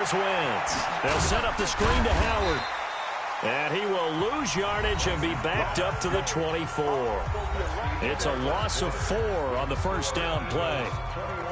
Wins. They'll set up the screen to Howard. And he will lose yardage and be backed up to the 24. It's a loss of 4 on the first down play.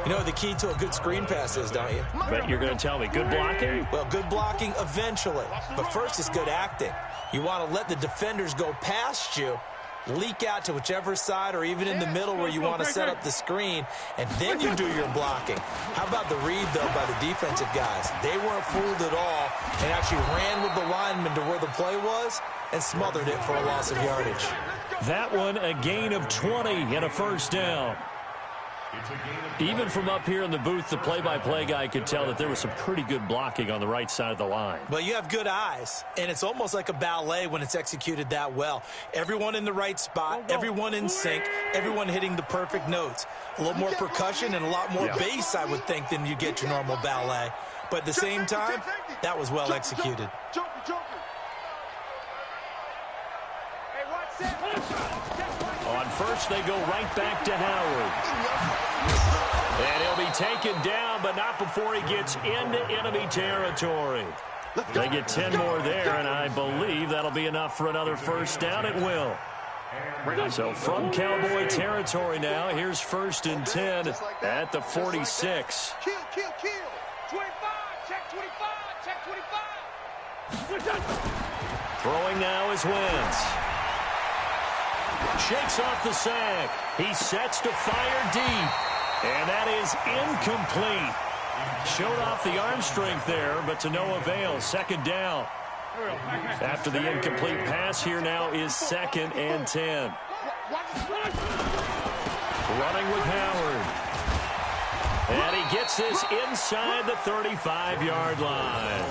You know what the key to a good screen pass is, don't you? But you're going to tell me, good blocking? Well, good blocking eventually. But first is good acting. You want to let the defenders go past you, leak out to whichever side or even in the middle where you want to set up the screen, and then you do your blocking. How about the read, though, by the defensive guys? They weren't fooled at all and actually ran with the lineman to where the play was and smothered it for a loss of yardage. That one, a gain of 20 and a first down. Even from up here in the booth, the play-by-play guy could tell that there was some pretty good blocking on the right side of the line. Well, you have good eyes, and it's almost like a ballet when it's executed that well. Everyone in the right spot, everyone in sync, everyone hitting the perfect notes. A little more percussion and a lot more bass, I would think, than you get your normal ballet. But at the same time, that was well executed. On first, they go right back to Howard. And he'll be taken down, but not before he gets into enemy territory. They get 10 more there, and I believe that'll be enough for another first down. It will. So from Cowboy territory now, here's 1st and 10 at the 46. Kill. 25, check 25, check 25. Throwing now is Wentz. Shakes off the sack. He sets to fire deep. And that is incomplete. Showed off the arm strength there, but to no avail. 2nd down. After the incomplete pass, here now is 2nd and 10. Running with Howard. And he gets this inside the 35-yard line.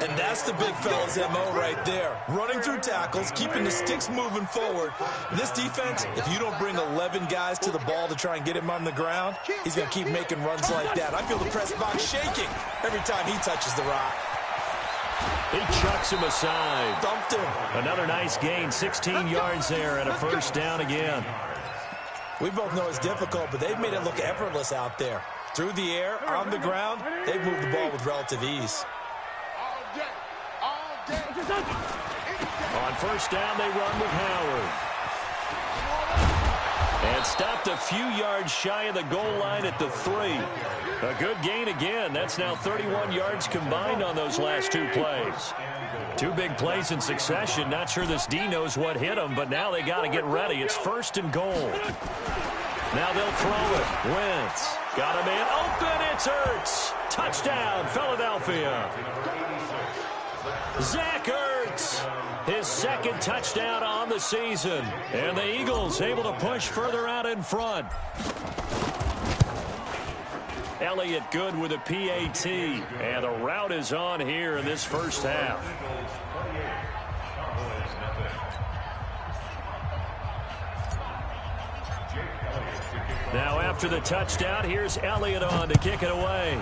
And that's the big fella's MO right there. Running through tackles, keeping the sticks moving forward. This defense, if you don't bring 11 guys to the ball to try and get him on the ground, he's going to keep making runs like that. I feel the press box shaking every time he touches the rock. He chucks him aside. Thumped him. Another nice gain, 16 yards there and a first down again. We both know it's difficult, but they've made it look effortless out there. Through the air, on the ground, they've moved the ball with relative ease. On first down, they run with Howard. And stopped a few yards shy of the goal line at the 3. A good gain again. That's now 31 yards combined on those last 2 plays. 2 big plays in succession. Not sure this D knows what hit him, but now they got to get ready. It's 1st and goal. Now they'll throw it. Wentz got a man open. It's Ertz. Touchdown, Philadelphia. Zach Ertz, his 2nd touchdown on the season. And the Eagles able to push further out in front. Elliott good with a PAT. And the route is on here in this first half. Now after the touchdown, here's Elliott on to kick it away.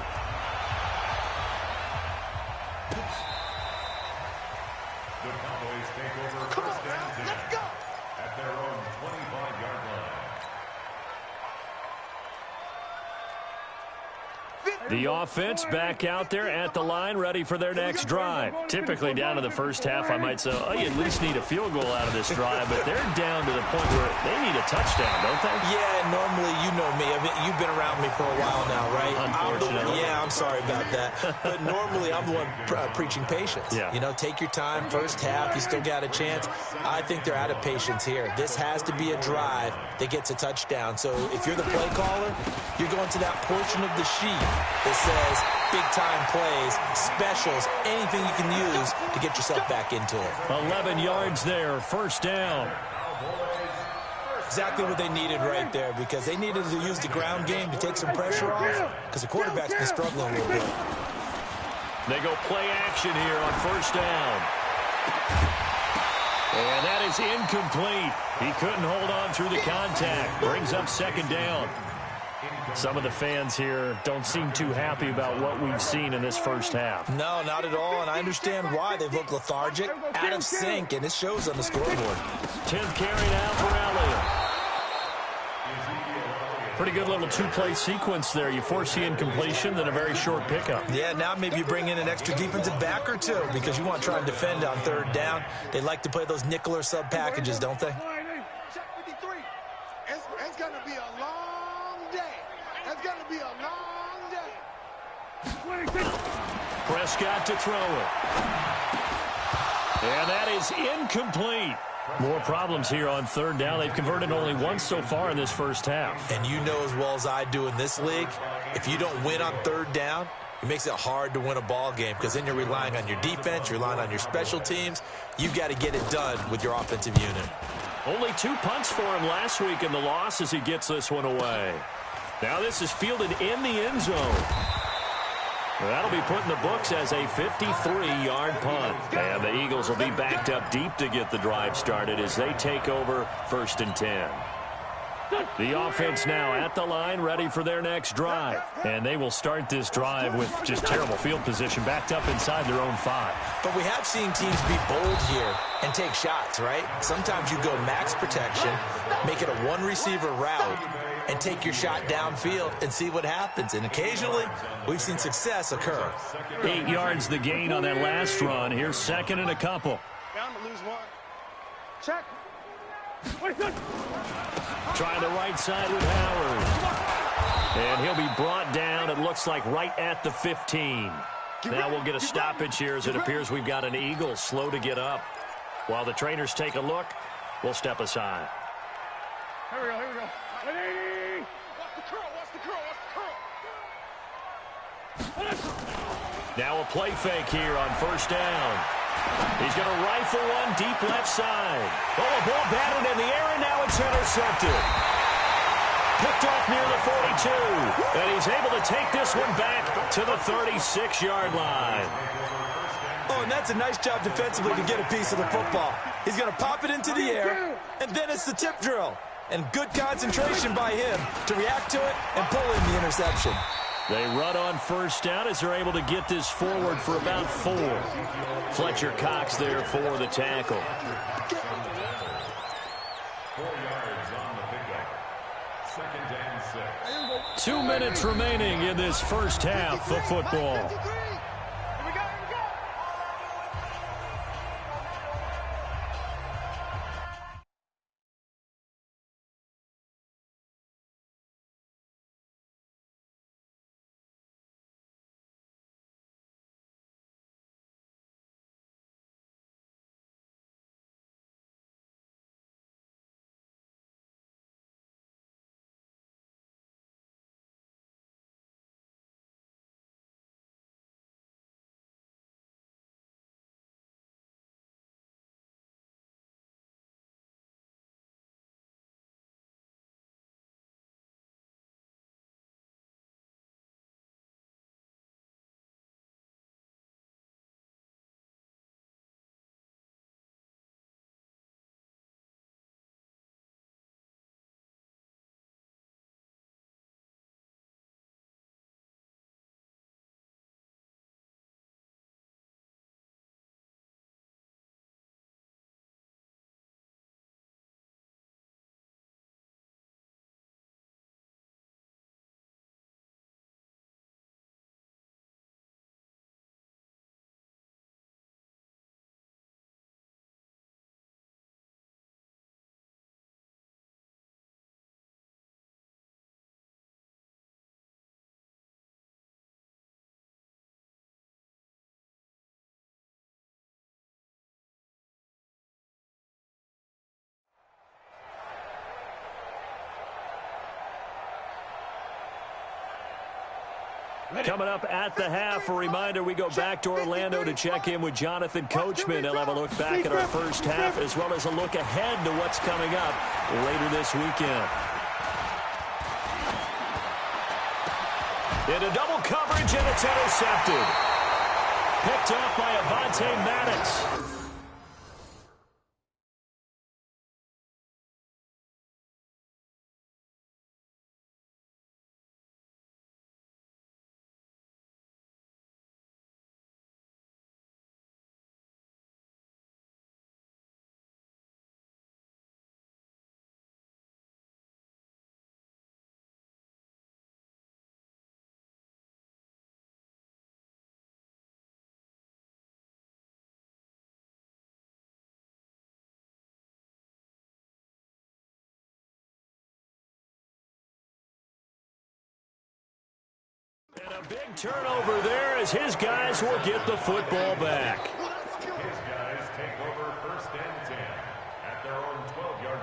The offense back out there at the line, ready for their next drive. Typically down to the first half, I might say, oh, you at least need a field goal out of this drive, but they're down to the point where they need a touchdown, don't they? Yeah, normally, you know me. I mean, you've been around me for a while now, right? Unfortunately. I'm sorry about that. But normally, I'm the one preaching patience. Yeah. You know, take your time, first half, you still got a chance. I think they're out of patience here. This has to be a drive that gets a touchdown. So if you're the play caller, you're going to that portion of the sheet that says big-time plays, specials, anything you can use to get yourself back into it. 11 yards there, first down. Exactly what they needed right there, because they needed to use the ground game to take some pressure off, because the quarterback's been struggling a little bit. They go play action here on first down. And that is incomplete. He couldn't hold on through the contact. Brings up 2nd down. Some of the fans here don't seem too happy about what we've seen in this first half. No, not at all, and I understand why. They've looked lethargic, out of sync, and it shows on the scoreboard. 10th carry now for Elliott. Pretty good little two-play sequence there. You force the incompletion, then a very short pickup. Yeah, now maybe you bring in an extra defensive back or two because you want to try and defend on third down. They like to play those nickel or sub packages, don't they? Check 53. It's going to be a long day. It's going to be a long day. Prescott to throw it. And that is incomplete. More problems here on third down. They've converted only once so far in this first half. And you know as well as I do in this league, if you don't win on third down, it makes it hard to win a ball game because then you're relying on your defense, you're relying on your special teams. You've got to get it done with your offensive unit. Only 2 punts for him last week in the loss as he gets this one away. Now this is fielded in the end zone. That'll be put in the books as a 53-yard punt. And the Eagles will be backed up deep to get the drive started as they take over 1st and 10. The offense now at the line, ready for their next drive. And they will start this drive with just terrible field position, backed up inside their own 5. But we have seen teams be bold here and take shots, right? Sometimes you go max protection, make it a one-receiver route, and take your shot downfield and see what happens. And occasionally, we've seen success occur. 8 yards the gain on that last run. Here's 2nd and a couple. Bound to lose one. Check. Trying the right side with Howard. And he'll be brought down, it looks like, right at the 15. Now we'll get a stoppage here as it appears we've got an Eagle slow to get up. While the trainers take a look, we'll step aside. Here we go, here we go. 180. Watch the curl, watch the curl, watch the curl. Now a play fake here on 1st down. He's going to rifle one deep left side. Oh, a ball batted in the air, and now it's intercepted. Picked off near the 42. And he's able to take this one back to the 36-yard line. Oh, and that's a nice job defensively to get a piece of the football. He's going to pop it into the air, and then it's the tip drill. And good concentration by him to react to it and pull in the interception. They run on 1st down as they're able to get this forward for about 4. Fletcher Cox there for the tackle. 4 yards on the pickup. 2nd and 6. 2 minutes remaining in this first half of football. Coming up at the half, a reminder, we go back to Orlando to check in with Jonathan Coachman. He'll have a look back at our first half as well as a look ahead to what's coming up later this weekend. Into double coverage, and it's intercepted. Picked up by Avonte Maddox. A big turnover there as his guys will get the football back. His guys take over 1st and 10 at their own 12-yard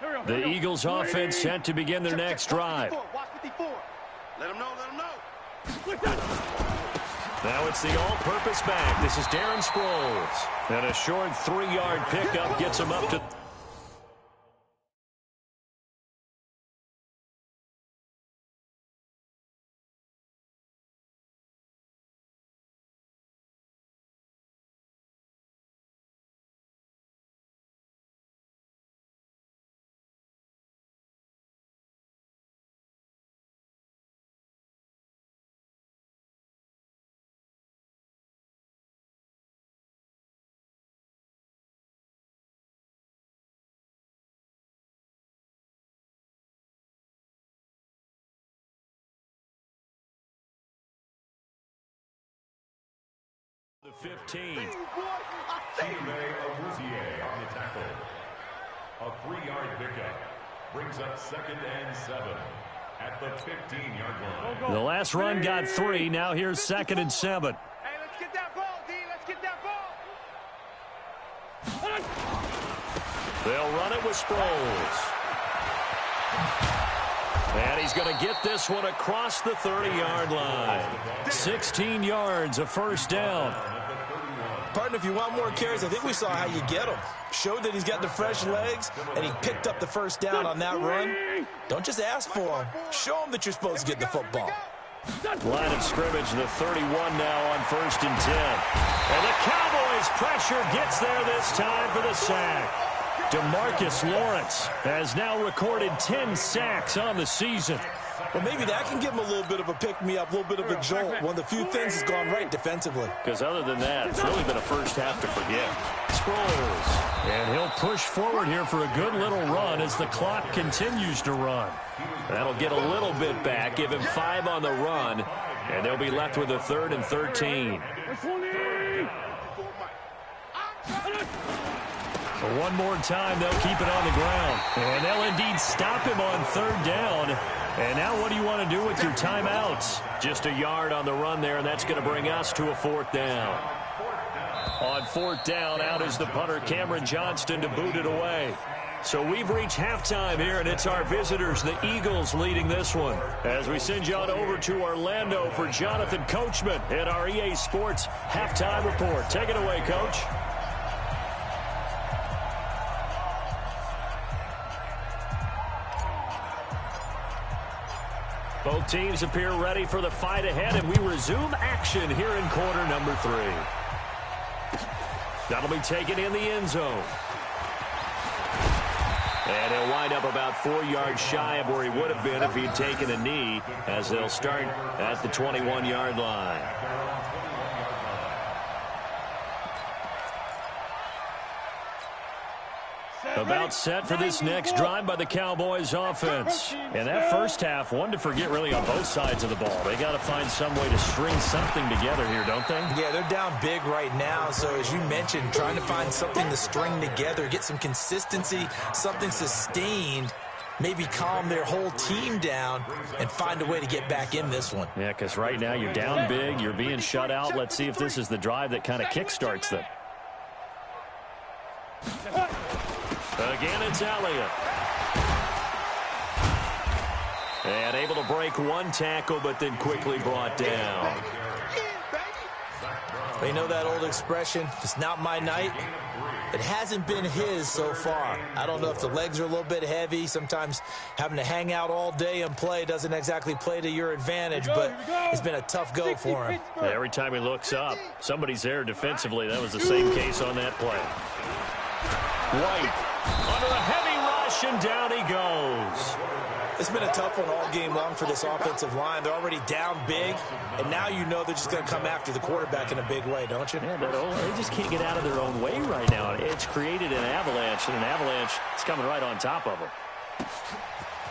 line. The Eagles offense set to begin their next drive. Let them know, let them know. Now it's the all-purpose back. This is Darren Sproles. And a short 3-yard pickup gets him up to... The 15. Chive Awuzie on the tackle. A 3-yard pickup brings up 2nd and 7 at the 15-yard line. The last run got 3. Now here's 2nd and 7. Hey, let's get that ball, D. Let's get that ball. They'll run it with Sproles. And he's going to get this one across the 30-yard line. 16 yards, a first down. Partner, if you want more carries, I think we saw how you get them. Showed that he's got the fresh legs, and he picked up the first down on that run. Don't just ask for him. Show him that you're supposed to get the football. Line of scrimmage, the 31 now on 1st and 10. And the Cowboys' pressure gets there this time for the sack. DeMarcus Lawrence has now recorded 10 sacks on the season. Well, maybe that can give him a little bit of a pick-me-up, a little bit of a jolt. One of the few things has gone right defensively. Because other than that, it's really been a first half to forget. Sproles. And he'll push forward here for a good little run as the clock continues to run. That'll get a little bit back, give him 5 on the run, and they'll be left with a 3rd and 13. So one more time, they'll keep it on the ground. And they'll indeed stop him on 3rd down. And now what do you want to do with your timeouts? Just a yard on the run there, and that's going to bring us to a 4th down. On 4th down, out is the punter, Cameron Johnston, to boot it away. So we've reached halftime here, and it's our visitors, the Eagles, leading this one. As we send you on over to Orlando for Jonathan Coachman in our EA Sports Halftime Report. Take it away, Coach. Both teams appear ready for the fight ahead, and we resume action here in quarter number 3. That'll be taken in the end zone. And he'll wind up about 4 yards shy of where he would have been if he'd taken a knee, as they'll start at the 21-yard line. About set for this next drive by the Cowboys offense. And that first half, one to forget really on both sides of the ball. They got to find some way to string something together here, don't they? Yeah, they're down big right now. So as you mentioned, trying to find something to string together, get some consistency, something sustained, maybe calm their whole team down and find a way to get back in this one. Yeah, because right now you're down big, you're being shut out. Let's see if this is the drive that kind of kickstarts them. Again, it's Elliott. And able to break one tackle, but then quickly brought down. They know that old expression, it's not my night. It hasn't been his so far. I don't know if the legs are a little bit heavy. Sometimes having to hang out all day and play doesn't exactly play to your advantage, but it's been a tough go for him. Yeah, every time he looks up, somebody's there defensively. That was the same case on that play. White under a heavy rush, and down he goes. It's been a tough one all game long for this offensive line. They're already down big, and now you know they're just going to come after the quarterback in a big way, don't you? Yeah, but they just can't get out of their own way right now. It's created an avalanche, and an avalanche is coming right on top of them.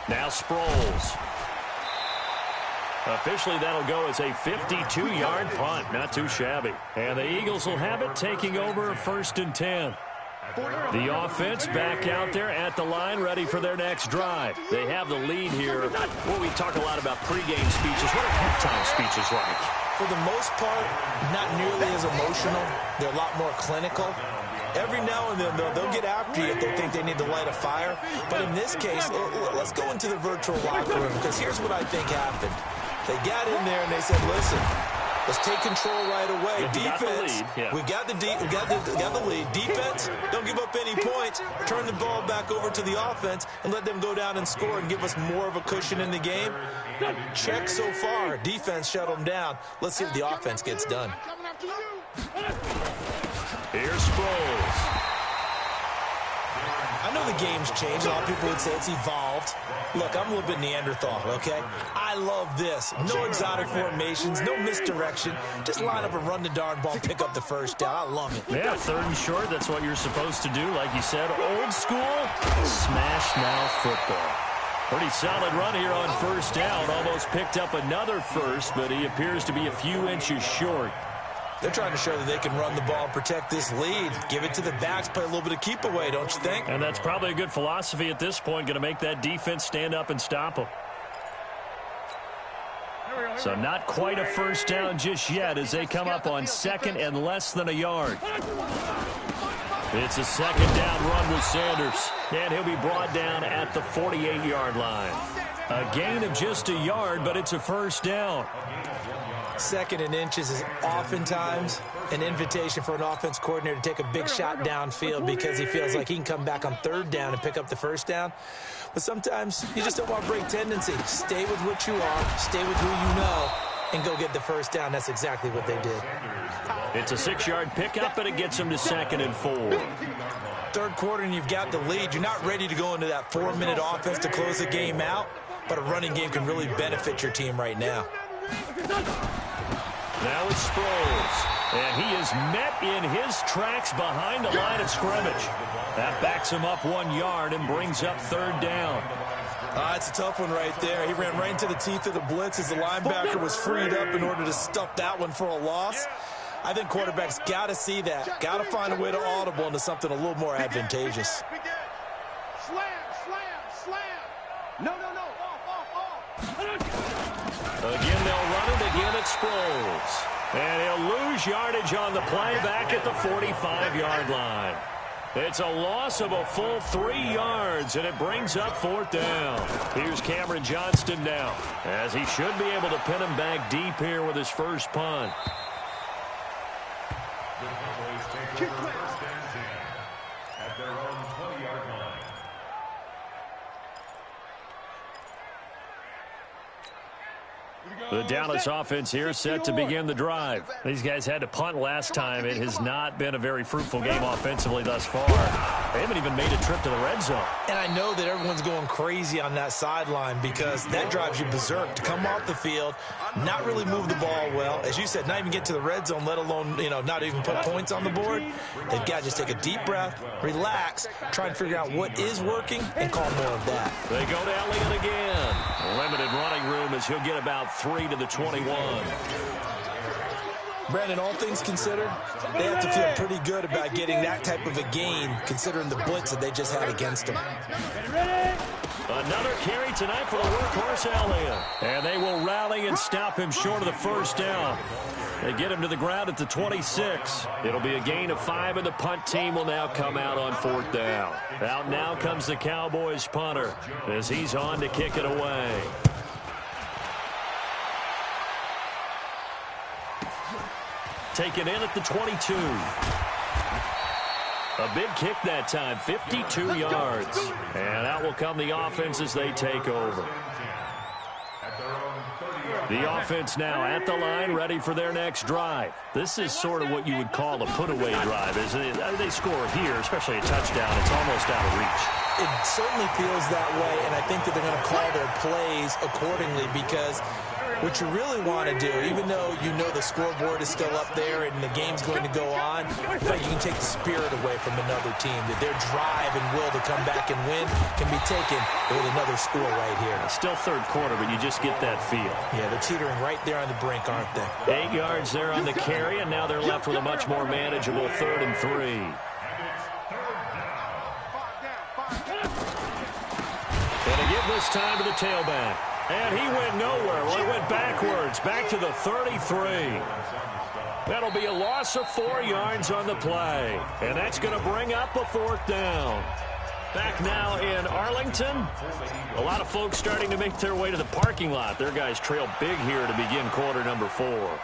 Now Sproles. Officially, that'll go as a 52-yard punt. Not too shabby. And the Eagles will have it, taking over 1st and 10. The offense back out there at the line, ready for their next drive. They have the lead here. Well, we talk a lot about pregame speeches. What are halftime speeches like? For the most part, not nearly as emotional. They're a lot more clinical. Every now and then, they'll get after you if they think they need to light a fire. But in this case, let's go into the virtual locker room, because here's what I think happened. They got in there and they said, listen, let's take control right away. Defense, we got the lead. Defense, don't give up any points. Turn the ball back over to the offense and let them go down and score and give us more of a cushion in the game. Check so far. Defense shut them down. Let's see if the offense gets done. Here's Sproles. I know the game's changed. A lot of people would say it's evolved. Look, I'm a little bit Neanderthal, okay? I love this. No exotic formations, no misdirection. Just line up and run the darn ball, pick up the first down. I love it. Yeah, 3rd and short, that's what you're supposed to do. Like you said, old school, smash mouth football. Pretty solid run here on 1st down. Almost picked up another first, but he appears to be a few inches short. They're trying to show that they can run the ball and protect this lead. Give it to the backs, play a little bit of keep away, don't you think? And that's probably a good philosophy at this point, going to make that defense stand up and stop them. So not quite a first down just yet as they come up on 2nd and less than a yard. It's a 2nd down run with Sanders, and he'll be brought down at the 48-yard line. A gain of just a yard, but it's a first down. 2nd and inches is oftentimes an invitation for an offense coordinator to take a big shot downfield because he feels like he can come back on 3rd down and pick up the first down. But sometimes you just don't want to break tendency. Stay with what you are, stay with who you know, and go get the first down. That's exactly what they did. It's a 6-yard pickup, and it gets them to 2nd and 4. 3rd quarter, and you've got the lead. You're not ready to go into that 4-minute offense to close the game out, but a running game can really benefit your team right now. Now it's Sproles, and he is met in his tracks behind the line of scrimmage. That backs him up 1 yard and brings up 3rd down. It's a tough one right there. He ran right into the teeth of the blitz as the linebacker was freed up in order to stuff that one for a loss. I think quarterbacks got to see that. Got to find a way to audible into something a little more advantageous. Slam, slam, slam. No. Again, they'll run it again at Sproles. And he'll lose yardage on the play back at the 45-yard line. It's a loss of a full 3 yards, and it brings up 4th down. Here's Cameron Johnston now, as he should be able to pin him back deep here with his first punt. The Cowboys take over 1st and 10 at their own 20-yard line. The Dallas offense here set to begin the drive. These guys had to punt last time. It has not been a very fruitful game offensively thus far. They haven't even made a trip to the red zone. And I know that everyone's going crazy on that sideline because that drives you berserk to come off the field, not really move the ball well. As you said, not even get to the red zone, let alone, not even put points on the board. They've got to just take a deep breath, relax, try and figure out what is working, and call more of that. They go to Elliott again. Limited running room as he'll get about 3 to the 21. Brandon, all things considered, they have to feel pretty good about getting that type of a gain, considering the blitz that they just had against them. Another carry tonight for the workhorse Elliott. And they will rally and stop him short of the first down. They get him to the ground at the 26. It'll be a gain of 5, and the punt team will now come out on 4th down. Out now comes the Cowboys punter as he's on to kick it away. Taken in at the 22. A big kick that time, 52 yards. And out will come the offense as they take over. The offense now at the line, ready for their next drive. This is sort of what you would call a put-away drive, isn't it? They score here, especially a touchdown. It's almost out of reach. It certainly feels that way, and I think that they're going to call their plays accordingly because What you really want to do, even though you know the scoreboard is still up there and the game's going to go on, I feel like you can take the spirit away from another team, that their drive and will to come back and win can be taken with another score right here. Still third quarter, but you just get that feel. Yeah, they're teetering right there on the brink, aren't they? 8 yards there on the carry, and now they're left with a much more manageable 3rd and 3. And a give this time to the tailback. And he went nowhere. Well, he went backwards, back to the 33. That'll be a loss of 4 yards on the play. And that's going to bring up a 4th down. Back now in Arlington. A lot of folks starting to make their way to the parking lot. Their guys trail big here to begin quarter number 4.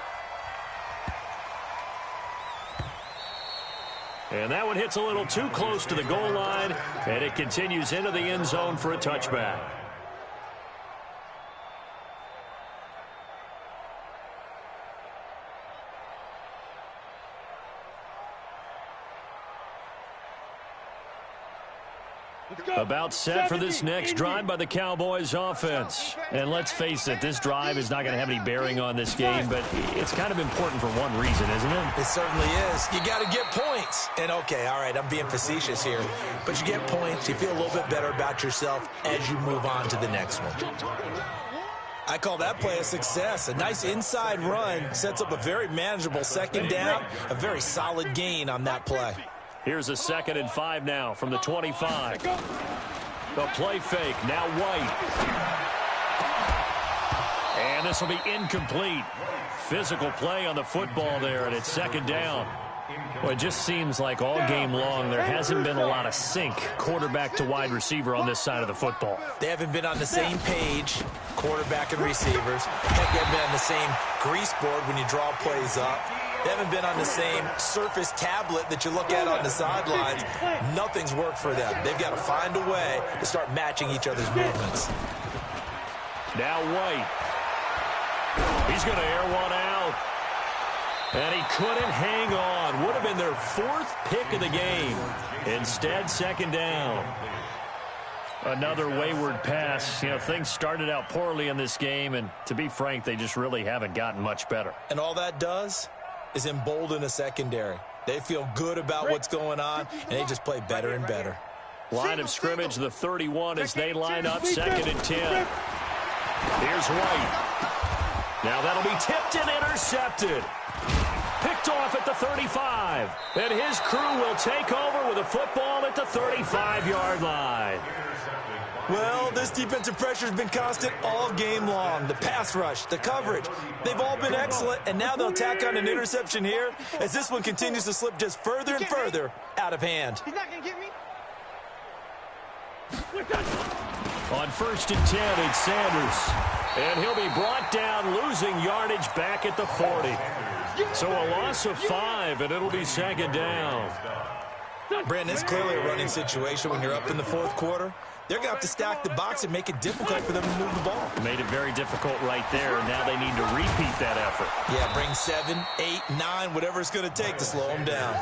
And that one hits a little too close to the goal line, and it continues into the end zone for a touchback. About set for this next drive by the Cowboys offense. And let's face it, this drive is not going to have any bearing on this game, but it's kind of important for one reason, isn't it? It certainly is. You got to get points. And okay, all right, I'm being facetious here, but you get points, you feel a little bit better about yourself as you move on to the next one. I call that play a success. A nice inside run sets up a very manageable 2nd down, a very solid gain on that play. Here's a 2nd and 5 now from the 25. The play fake, now White. And this will be incomplete. Physical play on the football there, and it's 2nd down. Well, it just seems like all game long there hasn't been a lot of sync quarterback to wide receiver on this side of the football. They haven't been on the same page, quarterback and receivers. Heck, they haven't been on the same grease board when you draw plays up. They haven't been on the same Surface tablet that you look at on the sidelines. Nothing's worked for them. They've got to find a way to start matching each other's movements. Now White. He's going to air one out. And he couldn't hang on. Would have been their 4th pick of the game. Instead, 2nd down. Another wayward pass. You know, things started out poorly in this game, and to be frank, they just really haven't gotten much better. And all that does is embolden a secondary. They feel good about what's going on, and they just play better and better. Line of scrimmage, the 31 as they line up 2nd and 10. Here's White. Now that'll be tipped and intercepted. Picked off at the 35. And his crew will take over with a football at the 35-yard line. Well, this defensive pressure has been constant all game long. The pass rush, the coverage, they've all been excellent, and now they'll tack on an interception here as this one continues to slip just further and further out of hand. He's not going to get me. On 1st and 10, it's Sanders. And he'll be brought down, losing yardage back at the 40. So a loss of 5, and it'll be 2nd down. Brandon, it's clearly a running situation when you're up in the 4th quarter. They're going to have to stack the box and make it difficult for them to move the ball. Made it very difficult right there, and now they need to repeat that effort. Yeah, bring 7, 8, 9, whatever it's going to take to slow them down.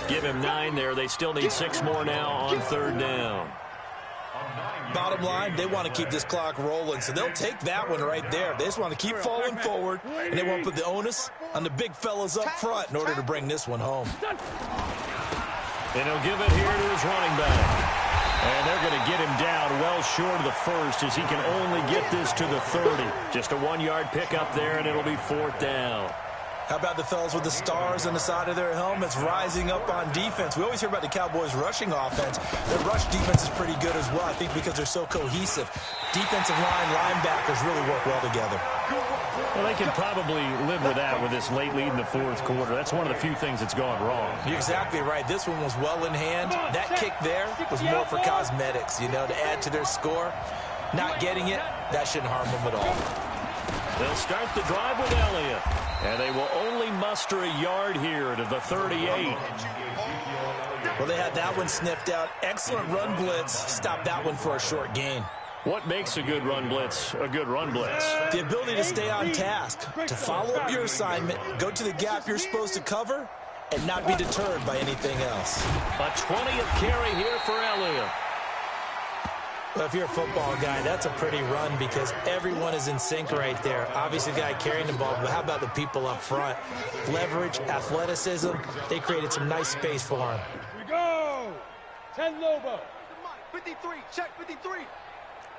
Give him 9 there. They still need 6 more now on 3rd down. Bottom line, they want to keep this clock rolling, so they'll take that one right there. They just want to keep falling forward, and they won't put the onus on the big fellas up front in order to bring this one home. And he'll give it here to his running back. And they're going to get him down well short of the 1st as he can only get this to the 30. Just a 1-yard pickup there, and it'll be 4th down. How about the fellas with the stars on the side of their helmets rising up on defense? We always hear about the Cowboys' rushing offense. Their rush defense is pretty good as well, I think, because they're so cohesive. Defensive line, linebackers really work well together. Well, they can probably live with that with this late lead in the 4th quarter. That's one of the few things that's gone wrong. You're exactly right. This one was well in hand. That kick there was more for cosmetics, you know, to add to their score. Not getting it, that shouldn't harm them at all. They'll start the drive with Elliott. And they will only muster a yard here to the 38. Well, they had that one sniffed out. Excellent run blitz. Stop that one for a short gain. What makes a good run blitz a good run blitz? The ability to stay on task, to follow up your assignment, go to the gap you're supposed to cover, and not be deterred by anything else. A 20th carry here for Elliott. Well, if you're a football guy, that's a pretty run because everyone is in sync right there. Obviously, the guy carrying the ball, but how about the people up front? Leverage, athleticism, they created some nice space for him. Here we go. 10 Lobo. 53, check 53.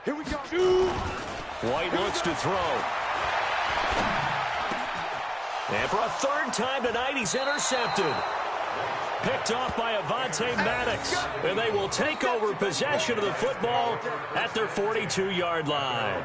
Here we go. White looks to throw. And for a third time tonight, he's intercepted. Picked off by Avonte Maddox. And they will take over possession of the football at their 42-yard line.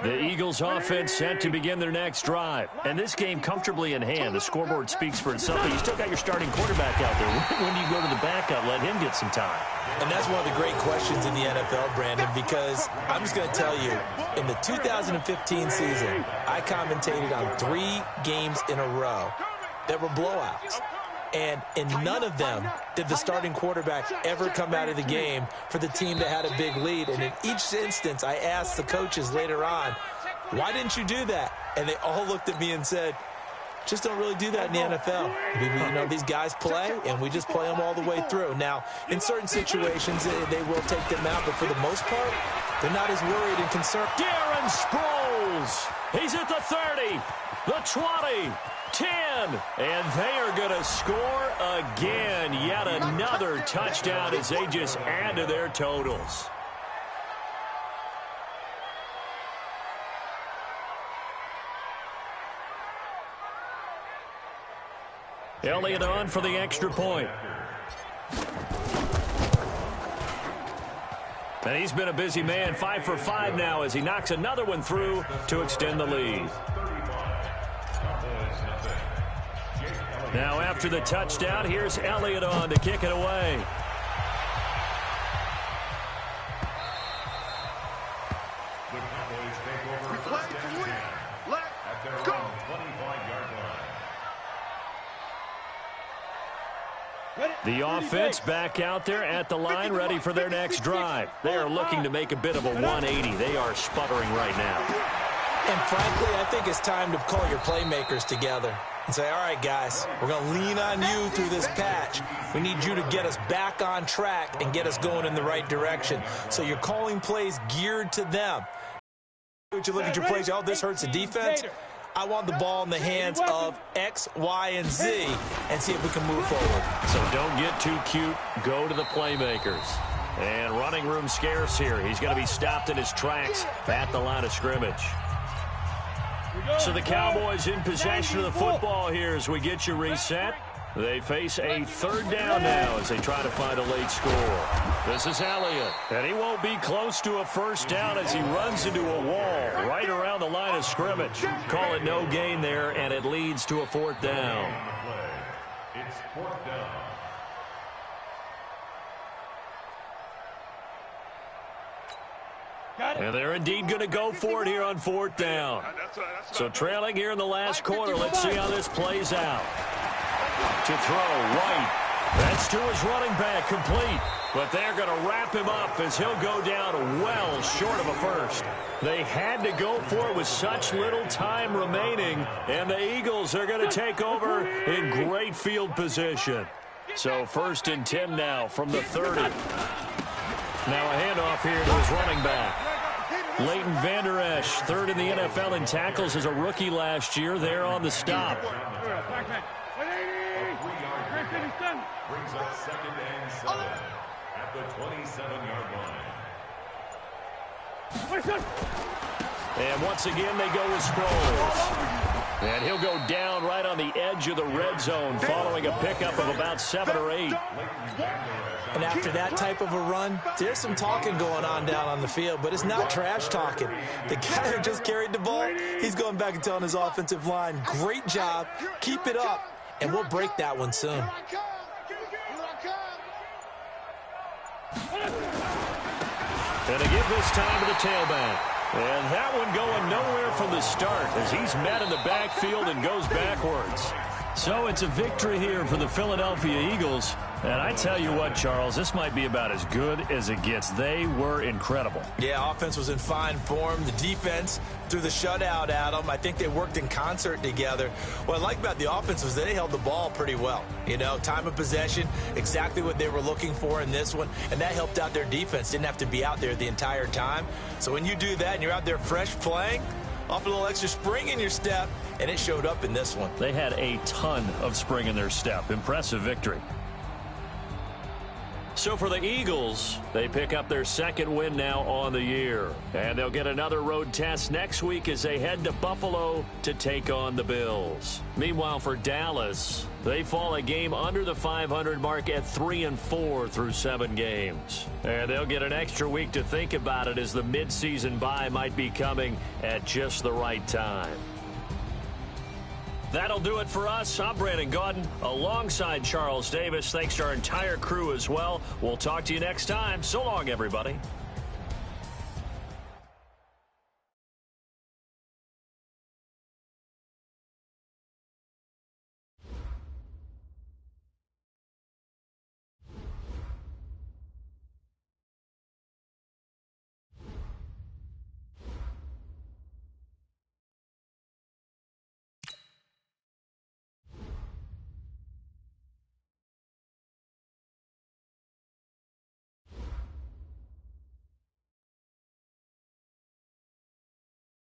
The Eagles offense set to begin their next drive. And this game comfortably in hand. The scoreboard speaks for itself, but you still got your starting quarterback out there. When do you go to the backup, let him get some time? And that's one of the great questions in the NFL, Brandon, because I'm just going to tell you, in the 2015 season, I commentated on 3 games in a row that were blowouts. And in none of them did the starting quarterback ever come out of the game for the team that had a big lead. And in each instance, I asked the coaches later on, why didn't you do that? And they all looked at me and said, just don't really do that in the NFL. You know, these guys play, and we just play them all the way through. Now, in certain situations, they will take them out, but for the most part, they're not as worried and concerned. Darren Sproles. He's at the 30, the 20, 10, and they are going to score again. Yet another touchdown as they just add to their totals. Elliott on for the extra point. And he's been a busy man, 5 for 5 now as he knocks another one through to extend the lead. Now after the touchdown, here's Elliott on to kick it away. The offense back out there at the line, ready for their next drive. They are looking to make a bit of a 180. They are sputtering right now. And frankly, I think it's time to call your playmakers together and say, all right, guys, we're going to lean on you through this patch. We need you to get us back on track and get us going in the right direction. So you're calling plays geared to them. You look at your plays, oh, this hurts the defense. I want the ball in the hands of X, Y, and Z and see if we can move forward. So don't get too cute. Go to the playmakers. And running room scarce here. He's going to be stopped in his tracks at the line of scrimmage. So the Cowboys in possession of the football here as we get you reset. They face a third down now as they try to find a late score. This is Elliott, and he won't be close to a first down as he runs into a wall right around the line of scrimmage. Call it no gain there, and it leads to a 4th down. It's 4th down. And they're indeed going to go for it here on 4th down. So trailing here in the last quarter, let's see how this plays out. To throw, White. That's to his running back, complete. But they're going to wrap him up as he'll go down well short of a first. They had to go for it with such little time remaining, and the Eagles are going to take over in great field position. So 1st and 10 now from the 30. Now a handoff here to his running back. Leighton Vander Esch, 3rd in the NFL in tackles as a rookie last year. There on the stop. Brings up 2nd and 7 at the 27-yard line. And once again, they go with Sproles. And he'll go down right on the edge of the red zone following a pickup of about 7 or 8. And after that type of a run, there's some talking going on down on the field, but it's not trash talking. The guy who just carried the ball, he's going back and telling his offensive line, great job, keep it up, and we'll break that one soon. And they give this time to the tailback. And that one going nowhere from the start as he's met in the backfield and goes backwards. So it's a victory here for the Philadelphia Eagles. And I tell you what, Charles, this might be about as good as it gets. They were incredible. Yeah, offense was in fine form. The defense threw the shutout at them. I think they worked in concert together. What I like about the offense was they held the ball pretty well. You know, time of possession, exactly what they were looking for in this one. And that helped out their defense. Didn't have to be out there the entire time. So when you do that and you're out there fresh playing, off a little extra spring in your step, and it showed up in this one. They had a ton of spring in their step. Impressive victory. So for the Eagles, they pick up their second win now on the year. And they'll get another road test next week as they head to Buffalo to take on the Bills. Meanwhile, for Dallas, they fall a game under the 500 mark at 3-4 through 7 games. And they'll get an extra week to think about it as the midseason bye might be coming at just the right time. That'll do it for us. I'm Brandon Gaudin alongside Charles Davis. Thanks to our entire crew as well. We'll talk to you next time. So long, everybody.